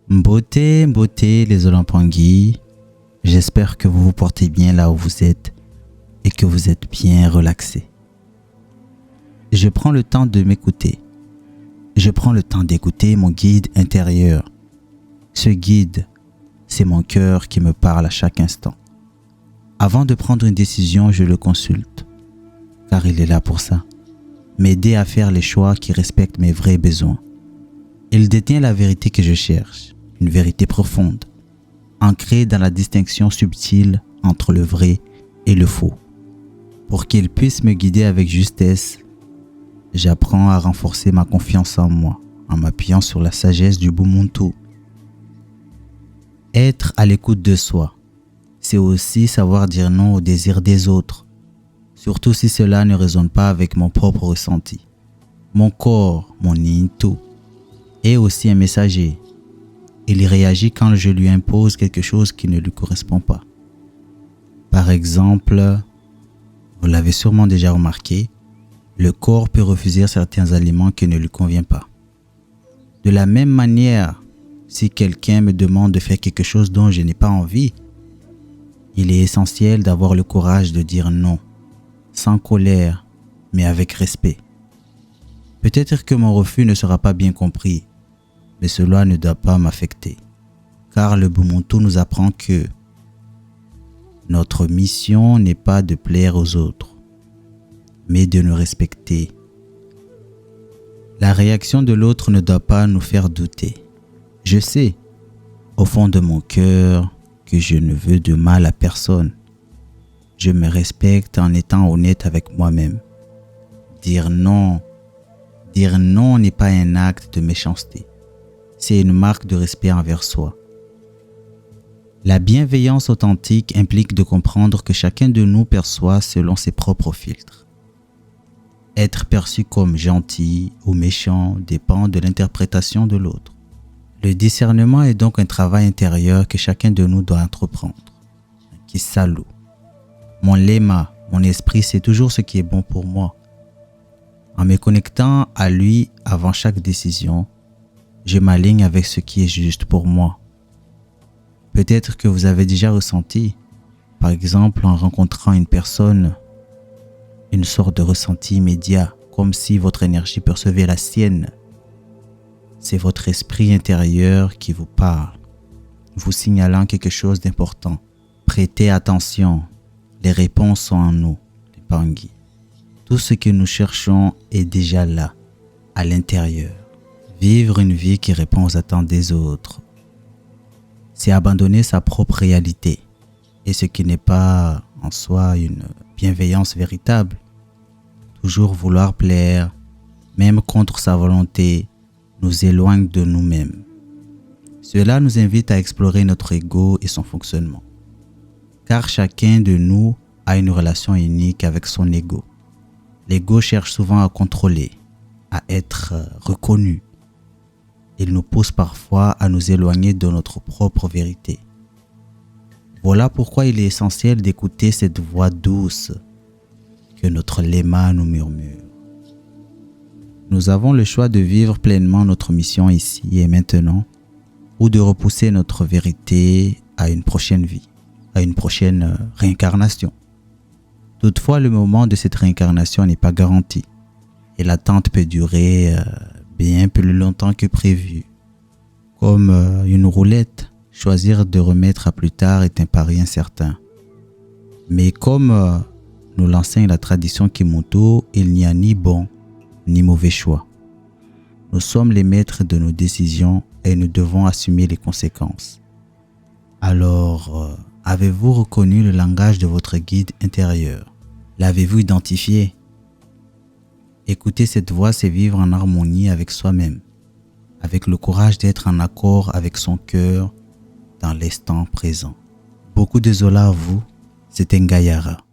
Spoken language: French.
Beauté, beauté les Olympanguis, j'espère que vous vous portez bien là où vous êtes et que vous êtes bien relaxés. Je prends le temps de m'écouter. Je prends le temps d'écouter mon guide intérieur. Ce guide, c'est mon cœur qui me parle à chaque instant. Avant de prendre une décision, je le consulte, car il est là pour ça, m'aider à faire les choix qui respectent mes vrais besoins. Il détient la vérité que je cherche, une vérité profonde, ancrée dans la distinction subtile entre le vrai et le faux. Pour qu'il puisse me guider avec justesse, j'apprends à renforcer ma confiance en moi, en m'appuyant sur la sagesse du Bumuntu. Être à l'écoute de soi, c'est aussi savoir dire non aux désirs des autres, surtout si cela ne résonne pas avec mon propre ressenti. Mon corps, mon Intu, est aussi un messager. Il réagit quand je lui impose quelque chose qui ne lui correspond pas. Par exemple, vous l'avez sûrement déjà remarqué, le corps peut refuser certains aliments qui ne lui conviennent pas. De la même manière, si quelqu'un me demande de faire quelque chose dont je n'ai pas envie, il est essentiel d'avoir le courage de dire non, sans colère, mais avec respect. Peut-être que mon refus ne sera pas bien compris, mais cela ne doit pas m'affecter, car le Bumuntu nous apprend que notre mission n'est pas de plaire aux autres, mais de nous respecter. La réaction de l'autre ne doit pas nous faire douter. Je sais, au fond de mon cœur, que je ne veux de mal à personne. Je me respecte en étant honnête avec moi-même. Dire non n'est pas un acte de méchanceté. C'est une marque de respect envers soi. La bienveillance authentique implique de comprendre que chacun de nous perçoit selon ses propres filtres. Être perçu comme gentil ou méchant dépend de l'interprétation de l'autre. Le discernement est donc un travail intérieur que chacun de nous doit entreprendre. Qui salue. Mon lema, mon esprit, c'est toujours ce qui est bon pour moi. En me connectant à lui avant chaque décision, je m'aligne avec ce qui est juste pour moi. Peut-être que vous avez déjà ressenti, par exemple en rencontrant une personne, une sorte de ressenti immédiat, comme si votre énergie percevait la sienne. C'est votre esprit intérieur qui vous parle, vous signalant quelque chose d'important. Prêtez attention, les réponses sont en nous, les Pangui. Tout ce que nous cherchons est déjà là, à l'intérieur. Vivre une vie qui répond aux attentes des autres, c'est abandonner sa propre réalité et ce qui n'est pas en soi une bienveillance véritable. Toujours vouloir plaire, même contre sa volonté, nous éloigne de nous-mêmes. Cela nous invite à explorer notre ego et son fonctionnement. Car chacun de nous a une relation unique avec son ego. L'ego cherche souvent à contrôler, à être reconnu. Il nous pousse parfois à nous éloigner de notre propre vérité. Voilà pourquoi il est essentiel d'écouter cette voix douce que notre lema nous murmure. Nous avons le choix de vivre pleinement notre mission ici et maintenant ou de repousser notre vérité à une prochaine vie, à une prochaine réincarnation. Toutefois, le moment de cette réincarnation n'est pas garanti et l'attente peut durer bien plus longtemps que prévu. Comme une roulette, choisir de remettre à plus tard est un pari incertain. Mais comme nous l'enseigne la tradition Kimutu, il n'y a ni bon ni mauvais choix. Nous sommes les maîtres de nos décisions et nous devons assumer les conséquences. Alors, avez-vous reconnu le langage de votre guide intérieur? L'avez-vous identifié? Écouter cette voix, c'est vivre en harmonie avec soi-même, avec le courage d'être en accord avec son cœur dans l'instant présent. Beaucoup de Zola à vous, c'était Ngayara.